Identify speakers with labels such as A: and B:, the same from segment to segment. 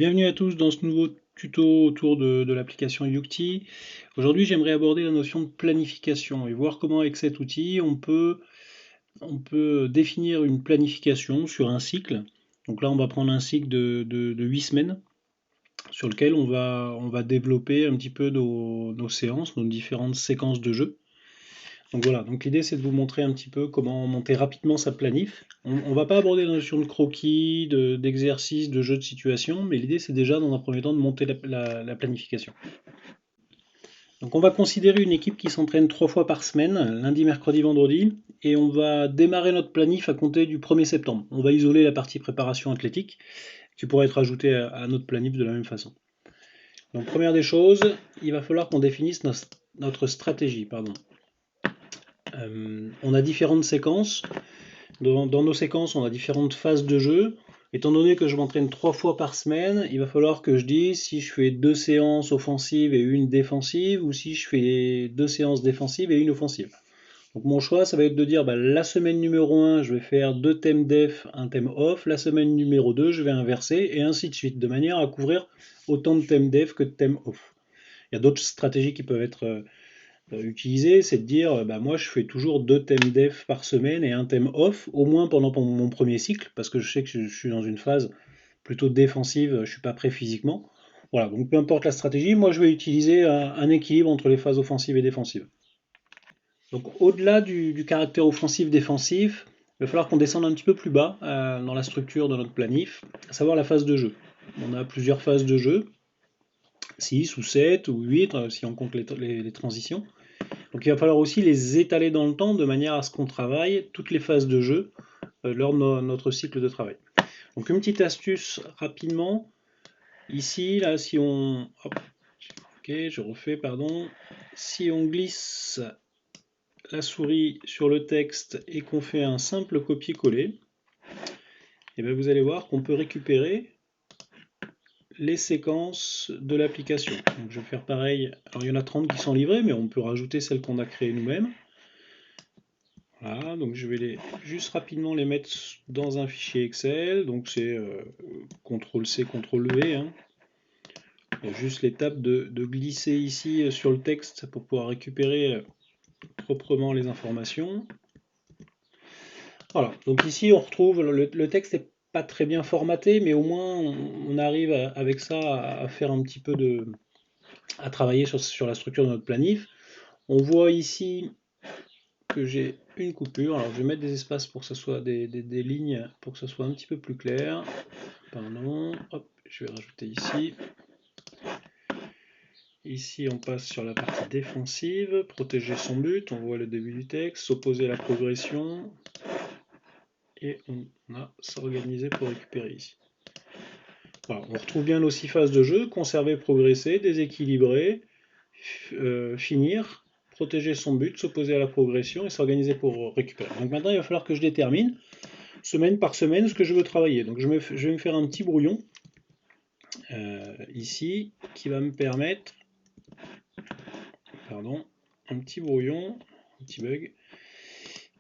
A: Bienvenue à tous dans ce nouveau tuto autour de l'application Yucti. Aujourd'hui, j'aimerais aborder la notion de planification et voir comment avec cet outil, on peut définir une planification sur un cycle. Donc là, on va prendre un cycle de 8 semaines sur lequel on va développer un petit peu nos séances, nos différentes séquences de jeu. Donc voilà, donc l'idée c'est de vous montrer un petit peu comment monter rapidement sa planif. On ne va pas aborder la notion de croquis, d'exercice, de jeu de situation, mais l'idée c'est déjà dans un premier temps de monter la planification. Donc on va considérer une équipe qui s'entraîne 3 fois par semaine, lundi, mercredi, vendredi, et on va démarrer notre planif à compter du 1er septembre. On va isoler la partie préparation athlétique, qui pourrait être ajoutée à notre planif de la même façon. Donc première des choses, il va falloir qu'on définisse notre stratégie. On a différentes séquences. Dans nos séquences, on a différentes phases de jeu. Étant donné que je m'entraîne 3 fois par semaine, il va falloir que je dise si je fais 2 séances offensives et une défensive, ou si je fais 2 séances défensives et une offensive. Donc mon choix, ça va être de dire la semaine numéro 1, je vais faire 2 thèmes def, un thème off. La semaine numéro 2, je vais inverser, et ainsi de suite, de manière à couvrir autant de thèmes def que de thèmes off. Il y a d'autres stratégies qui peuvent être utiliser, c'est de dire moi je fais toujours 2 thèmes def par semaine et un thème off, au moins pendant mon premier cycle, parce que je sais que je suis dans une phase plutôt défensive, je suis pas prêt physiquement. Voilà, donc peu importe la stratégie, moi je vais utiliser un équilibre entre les phases offensives et défensives. Donc au-delà du caractère offensif-défensif, il va falloir qu'on descende un petit peu plus bas dans la structure de notre planif, à savoir la phase de jeu. On a plusieurs phases de jeu, 6 ou 7 ou 8 si on compte les transitions. Donc il va falloir aussi les étaler dans le temps de manière à ce qu'on travaille toutes les phases de jeu lors de notre cycle de travail. Donc une petite astuce rapidement, ici, là, si on... Hop, ok, je refais, pardon. Si on glisse la souris sur le texte et qu'on fait un simple copier-coller, et bien vous allez voir qu'on peut récupérer les séquences de l'application. Donc je vais faire pareil. Alors il y en a 30 qui sont livrées, mais on peut rajouter celles qu'on a créées nous-mêmes. Voilà, donc je vais juste rapidement les mettre dans un fichier Excel. Donc c'est CTRL-C, CTRL-V. Hein. Il y a juste l'étape de glisser ici sur le texte pour pouvoir récupérer proprement les informations. Voilà, donc ici on retrouve, le texte n'est pas très bien formaté, mais au moins on arrive avec ça à faire un petit peu à travailler sur la structure de notre planif. On voit ici que j'ai une coupure. Alors je vais mettre des espaces pour que ce soit des lignes pour que ce soit un petit peu plus clair. Pardon, hop, je vais rajouter ici. Ici on passe sur la partie défensive, protéger son but, on voit le début du texte, s'opposer à la progression, et on a s'organiser pour récupérer ici. Voilà, on retrouve bien nos 6 phases de jeu, conserver, progresser, déséquilibrer, finir, protéger son but, s'opposer à la progression et s'organiser pour récupérer. Donc maintenant, il va falloir que je détermine, semaine par semaine, ce que je veux travailler. Donc je vais me faire un petit brouillon, ici, qui va me permettre, pardon, un petit brouillon, un petit bug,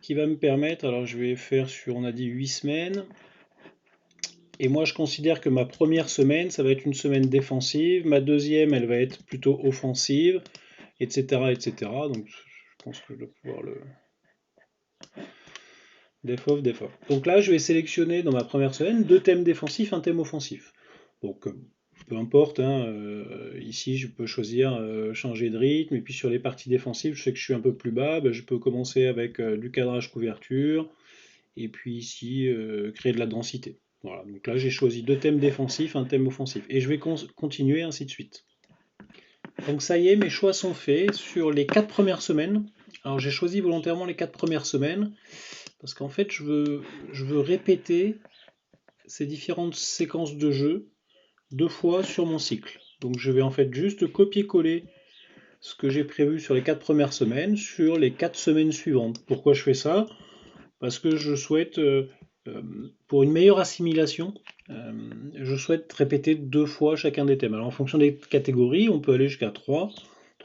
A: qui va me permettre, alors je vais faire sur, on a dit 8 semaines, et moi je considère que ma première semaine, ça va être une semaine défensive, ma deuxième, elle va être plutôt offensive, etc. etc. Donc je pense que je dois pouvoir le... Def off, def off. Donc là, je vais sélectionner dans ma première semaine 2 thèmes défensifs, un thème offensif. Donc peu importe, hein, ici je peux choisir changer de rythme, et puis sur les parties défensives, je sais que je suis un peu plus bas, je peux commencer avec du cadrage couverture, et puis ici créer de la densité. Voilà, donc là j'ai choisi 2 thèmes défensifs, un thème offensif, et je vais continuer ainsi de suite. Donc ça y est, mes choix sont faits sur les 4 premières semaines. Alors j'ai choisi volontairement les 4 premières semaines, parce qu'en fait je veux répéter ces différentes séquences de jeu 2 fois sur mon cycle. Donc je vais en fait juste copier-coller ce que j'ai prévu sur les 4 premières semaines sur les 4 semaines suivantes. Pourquoi je fais ça? Parce que je souhaite, pour une meilleure assimilation, je souhaite répéter 2 fois chacun des thèmes. Alors en fonction des catégories, on peut aller jusqu'à 3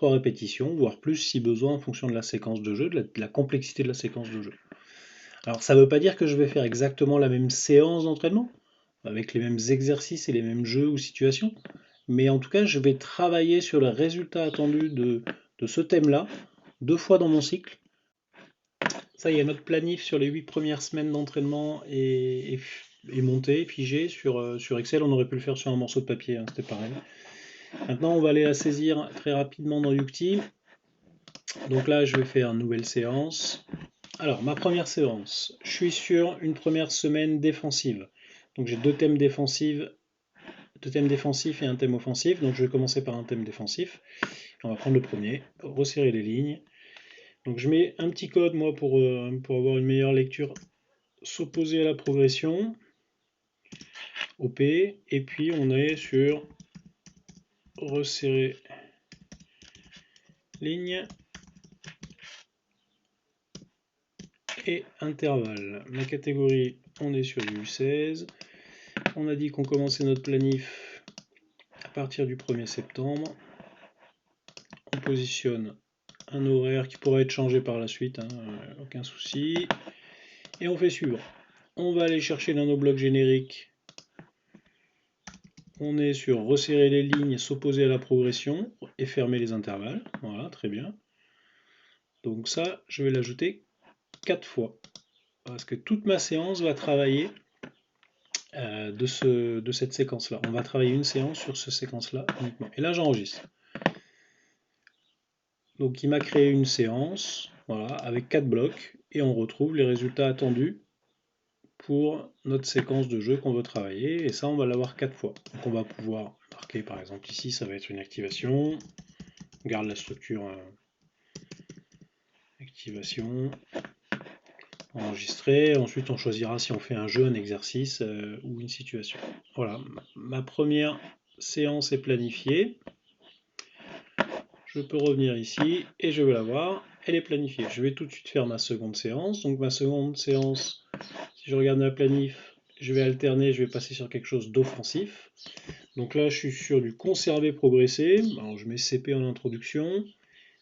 A: répétitions, voire plus si besoin en fonction de la séquence de jeu, de la complexité de la séquence de jeu. Alors ça ne veut pas dire que je vais faire exactement la même séance d'entraînement. avec les mêmes exercices et les mêmes jeux ou situations. Mais en tout cas, je vais travailler sur le résultat attendu de ce thème-là 2 fois dans mon cycle. Ça y est, notre planif sur les 8 premières semaines d'entraînement est monté, figé sur Excel. On aurait pu le faire sur un morceau de papier, hein, c'était pareil. Maintenant, on va aller la saisir très rapidement dans Yucti. Donc là, je vais faire une nouvelle séance. Alors, ma première séance, je suis sur une première semaine défensive. Donc j'ai deux thèmes défensifs et un thème offensif. Donc je vais commencer par un thème défensif. On va prendre le premier, resserrer les lignes. Donc je mets un petit code, moi, pour avoir une meilleure lecture, s'opposer à la progression, OP, et puis on est sur resserrer ligne et intervalle. La catégorie, on est sur du U16. On a dit qu'on commençait notre planif à partir du 1er septembre. On positionne un horaire qui pourrait être changé par la suite, hein, aucun souci. Et on fait suivant. On va aller chercher dans nos blocs génériques. On est sur resserrer les lignes, s'opposer à la progression et fermer les intervalles. Voilà, très bien. Donc ça, je vais l'ajouter 4 fois. Parce que toute ma séance va travailler de cette séquence-là. On va travailler une séance sur cette séquence-là uniquement. Et là, j'enregistre. Donc il m'a créé une séance, voilà, avec 4 blocs, et on retrouve les résultats attendus pour notre séquence de jeu qu'on veut travailler, et ça on va l'avoir 4 fois. Donc on va pouvoir marquer, par exemple ici, ça va être une activation, on garde la structure activation, enregistrer, ensuite on choisira si on fait un jeu, un exercice ou une situation. Voilà, ma première séance est planifiée. Je peux revenir ici et je vais la voir, elle est planifiée. Je vais tout de suite faire ma seconde séance. Donc ma seconde séance, si je regarde ma planif, je vais alterner, je vais passer sur quelque chose d'offensif. Donc là, je suis sur du conserver, progresser. Alors, je mets CP en introduction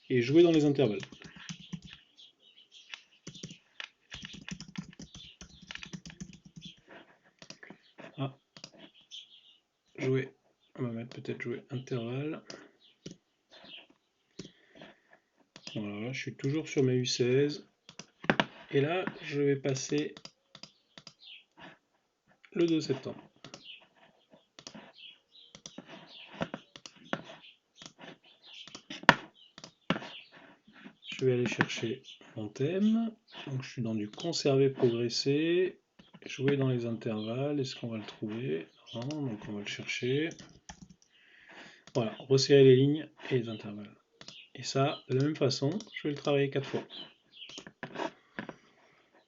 A: et jouer dans les intervalles. Ah, jouer. On va mettre peut-être jouer intervalle. Voilà, je suis toujours sur mes U16. Et là, je vais passer le 2 septembre. Je vais aller chercher mon thème. Donc je suis dans du conserver, progresser, jouer dans les intervalles. Est-ce qu'on va le trouver? Non, donc on va le chercher. Voilà, resserrer les lignes et les intervalles. Et ça, de la même façon, je vais le travailler 4 fois.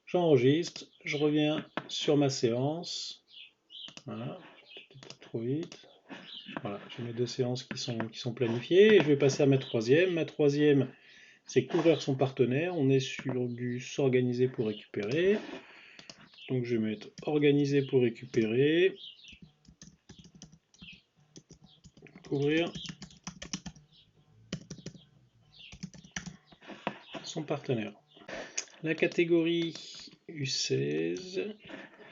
A: J'enregistre, je reviens sur ma séance. Voilà, peut-être trop vite. Voilà, j'ai mes deux séances qui sont planifiées. Et je vais passer à ma troisième. Ma troisième, c'est couvrir son partenaire. On est sur du s'organiser pour récupérer. Donc je vais mettre organiser pour récupérer. Couvrir son partenaire. La catégorie U16,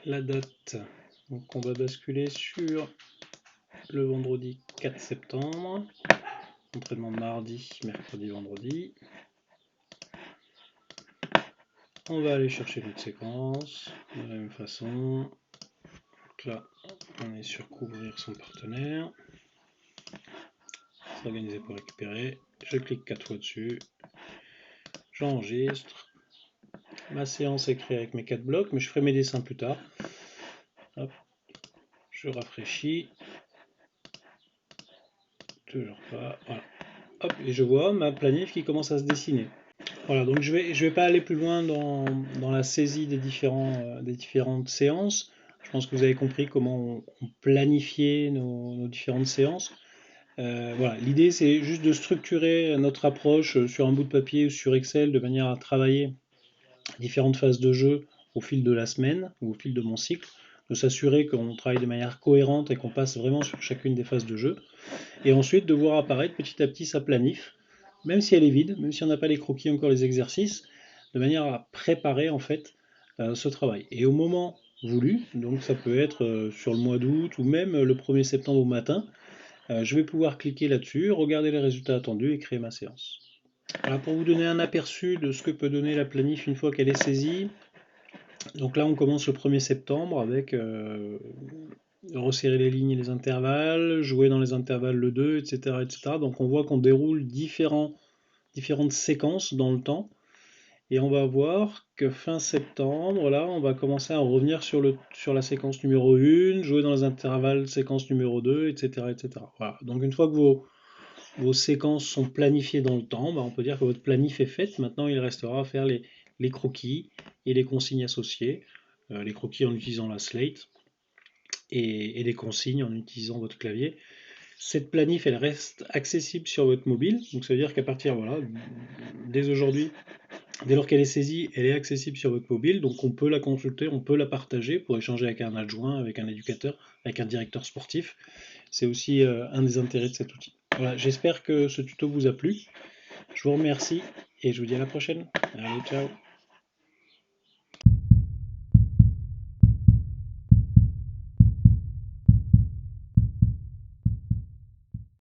A: la date. Donc on va basculer sur le vendredi 4 septembre. Entraînement mardi, mercredi, vendredi. On va aller chercher notre séquence de la même façon. Donc là, on est sur couvrir son partenaire. S'organiser pour récupérer. Je clique 4 fois dessus. J'enregistre. Ma séance est créée avec mes 4 blocs, mais je ferai mes dessins plus tard. Hop. Je rafraîchis. Toujours pas. Voilà. Hop, et je vois ma planif qui commence à se dessiner. Voilà, donc je vais pas aller plus loin dans la saisie des différentes séances. Je pense que vous avez compris comment on planifiait nos différentes séances. Voilà, l'idée c'est juste de structurer notre approche sur un bout de papier ou sur Excel de manière à travailler différentes phases de jeu au fil de la semaine ou au fil de mon cycle, de s'assurer qu'on travaille de manière cohérente et qu'on passe vraiment sur chacune des phases de jeu, et ensuite de voir apparaître petit à petit sa planif, même si elle est vide, même si on n'a pas les croquis, encore les exercices, de manière à préparer en fait ce travail. Et au moment voulu. Donc ça peut être sur le mois d'août ou même le 1er septembre au matin. Je vais pouvoir cliquer là-dessus, regarder les résultats attendus et créer ma séance. Voilà, pour vous donner un aperçu de ce que peut donner la planif une fois qu'elle est saisie. Donc là, on commence le 1er septembre avec resserrer les lignes et les intervalles, jouer dans les intervalles le 2, etc. etc. Donc on voit qu'on déroule différentes séquences dans le temps. Et on va voir que fin septembre, là, on va commencer à revenir sur la séquence numéro 1, jouer dans les intervalles séquence numéro 2, etc. etc. Voilà. Donc une fois que vos séquences sont planifiées dans le temps, bah, on peut dire que votre planif est faite. Maintenant, il restera à faire les croquis et les consignes associées. Les croquis en utilisant la slate et les consignes en utilisant votre clavier. Cette planif, elle reste accessible sur votre mobile. Donc ça veut dire qu'à partir, voilà, dès aujourd'hui, dès lors qu'elle est saisie, elle est accessible sur votre mobile, donc on peut la consulter, on peut la partager pour échanger avec un adjoint, avec un éducateur, avec un directeur sportif. C'est aussi un des intérêts de cet outil. Voilà, j'espère que ce tuto vous a plu. Je vous remercie et je vous dis à la prochaine. Allez, ciao.